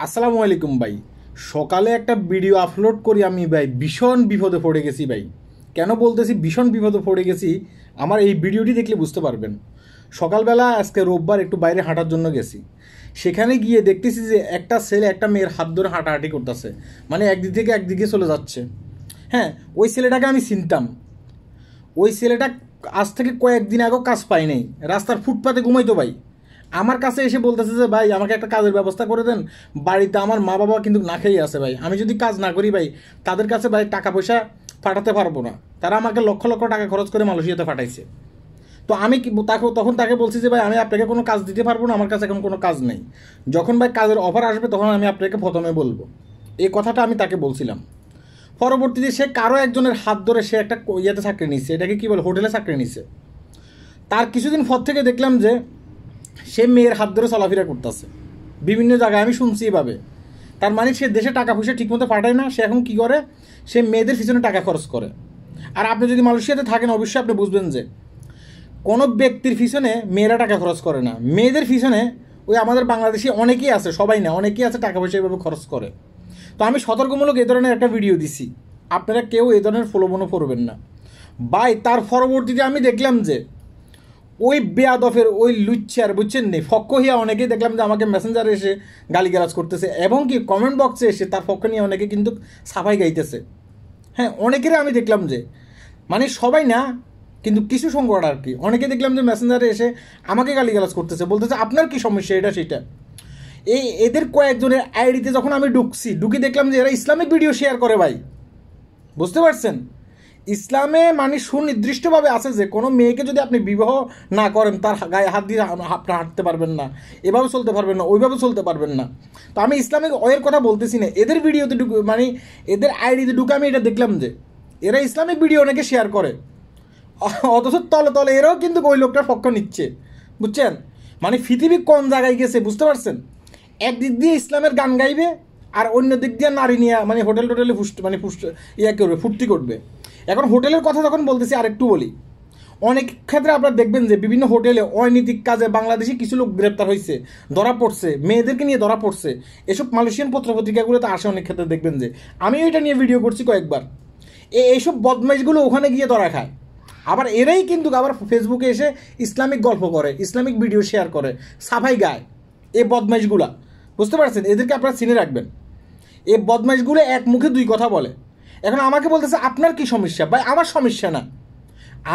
আসসালামু আলাইকুম ভাই। সকালে একটা ভিডিও আপলোড করি আমি ভাই ভীষণ বিপদে পড়ে গেছি ভাই। কেন বলতেছি ভীষণ বিপদে পড়ে গেছি, আমার এই ভিডিওটি দেখলে বুঝতে পারবেন। সকালবেলা আজকে রোববার একটু বাইরে হাঁটার জন্য গেছি। সেখানে গিয়ে দেখতেছি যে একটা ছেলে একটা মেয়ের হাত ধরে হাঁটাহাঁটি করতেছে, মানে একদিক থেকে একদিকে চলে যাচ্ছে। হ্যাঁ, ওই ছেলেটাকে আমি চিনতাম। ওই ছেলেটা আজ থেকে কয়েকদিন আগেও কাজ পাই নাই, রাস্তার ফুটপাতে ঘুমাইতো ভাই। আমার কাছে এসে বলতেছে যে ভাই আমাকে একটা কাজের ব্যবস্থা করে দেন, বাড়িতে আমার মা বাবা কিন্তু না খেয়েই আছে ভাই, আমি যদি কাজ না করি ভাই তাদের কাছে ভাই টাকা পয়সা পাঠাতে পারবো না। তারা আমাকে লক্ষ লক্ষ টাকা খরচ করে মালয়েশিয়াতে পাঠাইছে। তো আমি তখন তাকে বলছি যে ভাই আমি আপনাকে কোনো কাজ দিতে পারবো না, আমার কাছে এখন কোনো কাজ নেই। যখন ভাই কাজের অফার আসবে তখন আমি আপনাকে প্রথমে বলবো, এই কথাটা আমি তাকে বলছিলাম। পরবর্তীতে সে কারো একজনের হাত ধরে সে একটা ইয়েতে চাকরি নিচ্ছে, এটাকে কী বলে, হোটেলে চাকরি নিচ্ছে। তার কিছুদিন পর থেকে দেখলাম যে সে মেয়ের হাত ধরে চলাফেরা করতেছে বিভিন্ন জায়গায়, আমি শুনছি এভাবে। তার মানে সে দেশে টাকা পয়সা ঠিকমতো পাঠায় না, সে এখন কী করে, সে মেয়েদের পিছনে টাকা খরচ করে। আর আপনি যদি মালয়েশিয়াতে থাকেন অবশ্যই আপনি বুঝবেন যে কোনো ব্যক্তির পিছনে মেয়েরা টাকা খরচ করে না, মেয়েদের পিছনে ওই আমাদের বাংলাদেশে অনেকেই আছে, সবাই না অনেকেই আছে টাকা পয়সা এভাবে খরচ করে। তো আমি সতর্কমূলক এ ধরনের একটা ভিডিও দিছি, আপনারা কেউ এ ধরনের প্রলোভনও করবেন না ভাই। তার পরবর্তীতে আমি দেখলাম যে ওই বেয়াদফের ওই লুচ্চার বুঝছেন নি ফক্ক হিয়া অনেকেই দেখলাম যে আমাকে মেসেঞ্জারে এসে গালিগালাজ করতেছে, এবং কি কমেন্ট বক্সে এসে তার পক্ষ নিয়ে অনেকে কিন্তু সাফাই গাইতেছে। হ্যাঁ, অনেকেরই আমি দেখলাম যে, মানে সবাই না কিন্তু কিছু সংকট আর কি, অনেকে দেখলাম যে মেসেঞ্জারে এসে আমাকে গালিগালাজ করতেছে, বলতেছে আপনার কি সমস্যা এটা সেটা। এদের কয়েকজনের আইডিতে যখন আমি ঢুকি দেখলাম যে এরা ইসলামিক ভিডিও শেয়ার করে ভাই। বুঝতে পারছেন, ইসলামে মানে সুনির্দিষ্টভাবে আছে যে কোনো মেয়েকে যদি আপনি বিবাহ না করেন তার গায়ে হাত দিয়ে আপনি হাঁটতে পারবেন না, এভাবে চলতে পারবেন না, ওইভাবে চলতে পারবেন না। তো আমি ইসলামিক ওয়ের কথা বলতেছি না, এদের ভিডিওতে মানে এদের আইডিতে ঢুকে আমি এটা দেখলাম যে এরা ইসলামিক ভিডিও অনেকে শেয়ার করে, অথচ তলে তলে এরাও কিন্তু ওই লোকটার পক্ষ নিচ্ছে। বুঝছেন, মানে পৃথিবী কোন জায়গায় গেছে বুঝতে পারছেন। একদিক দিয়ে ইসলামের গান গাইবে আর অন্য দিক দিয়ে নারী নিয়ে মানে হোটেলে করবে, ফুর্তি করবে। এখন হোটেলের কথা যখন বলতেছি আরেকটু বলি, অনেক ক্ষেত্রে আপনারা দেখবেন যে বিভিন্ন হোটেলে অনৈতিক কাজে বাংলাদেশি কিছু লোক গ্রেপ্তার হয়েছে, ধরা পড়ছে, মেয়েদেরকে নিয়ে ধরা পড়ছে। এসব মালয়েশিয়ান পত্রপত্রিকাগুলোতে আসে, অনেক ক্ষেত্রে দেখবেন যে আমিও এটা নিয়ে ভিডিও করছি কয়েকবার। এইসব বদমাইশগুলো ওখানে গিয়ে ধরা খায়। আবার এরাই কিন্তু আবার ফেসবুকে এসে ইসলামিক গল্প করে, ইসলামিক ভিডিও শেয়ার করে, সাফাই গায়। এই বদমাইশগুলা বুঝতে পারছেন, এদেরকে আপনারা চিনে রাখবেন। এই বদমাইশগুলো এক মুখে দুই কথা বলে। এখন আমাকে বলতেছে আপনার কি সমস্যা ভাই, আমার সমস্যা না,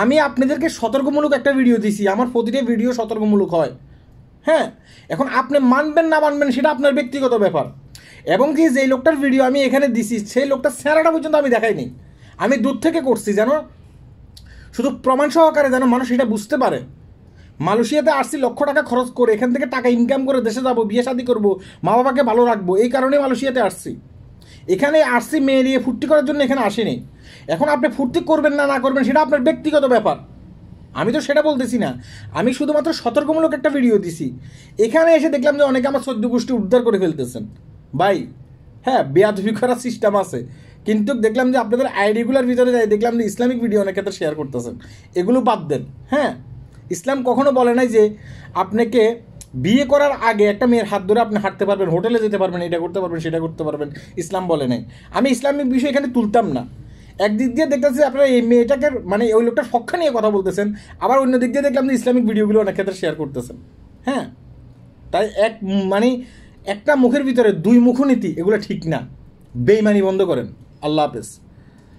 আমি আপনাদেরকে সতর্কমূলক একটা ভিডিও দিছি, আমার প্রতিটা ভিডিও সতর্কমূলক হয়। হ্যাঁ, এখন আপনি মানবেন না মানবেন সেটা আপনার ব্যক্তিগত ব্যাপার। এবং কি যেই লোকটার ভিডিও আমি এখানে দিছি সেই লোকটার চেহারাটা পর্যন্ত আমি দেখাইনি, আমি দূর থেকে করছি যেন শুধু প্রমাণ সহকারে যেন মানুষ এটা বুঝতে পারে। মালয়েশিয়াতে আসছি লক্ষ টাকা খরচ করে, এখান থেকে টাকা ইনকাম করে দেশে যাবো, বিয়ে শাদী করবো, মা বাবাকে ভালো রাখবো, এই কারণে মালয়েশিয়াতে আসছি। এখানে আসছি মেয়ে নিয়ে ফুর্তি করার জন্য এখানে আসেনি। এখন আপনি ফুর্তি করবেন না করবেন সেটা আপনার ব্যক্তিগত ব্যাপার, আমি তো সেটা বলতেছি না। আমি শুধুমাত্র সতর্কমূলক একটা ভিডিও দিছি। এখানে এসে দেখলাম যে অনেকে আমার 14 গোষ্ঠী উদ্ধার করে ফেলতেছেন ভাই। হ্যাঁ, বেয়াদবি করার সিস্টেম আছে, কিন্তু দেখলাম যে আপনাদের আইডিগুলোর ভিতরে যাই দেখলাম যে ইসলামিক ভিডিও অনেক ক্ষেত্রে শেয়ার করতেছেন, এগুলো বাদ দেন। হ্যাঁ, ইসলাম কখনো বলে নাই যে আপনাকে বিয়ে করার আগে একটা মেয়ের হাত ধরে আপনি হাঁটতে পারবেন, হোটেলে যেতে পারবেন, এটা করতে পারবেন, সেটা করতে পারবেন, ইসলাম বলে নাই। আমি ইসলামিক বিষয় এখানে তুলতাম না। একদিক দিয়ে দেখতেছি আপনারা এই মেয়েটাকে মানে ওই লোকটার পক্ষ নিয়ে কথা বলতেছেন, আবার অন্য দিক দিয়ে দেখলাম যে ইসলামিক ভিডিওগুলো অনেক ক্ষেত্রে শেয়ার করতেছেন। হ্যাঁ, তাই মানে একটা মুখের ভিতরে দুই মুখনীতি, এগুলো ঠিক না। বেইমানি বন্ধ করেন। আল্লাহ হাফেজ।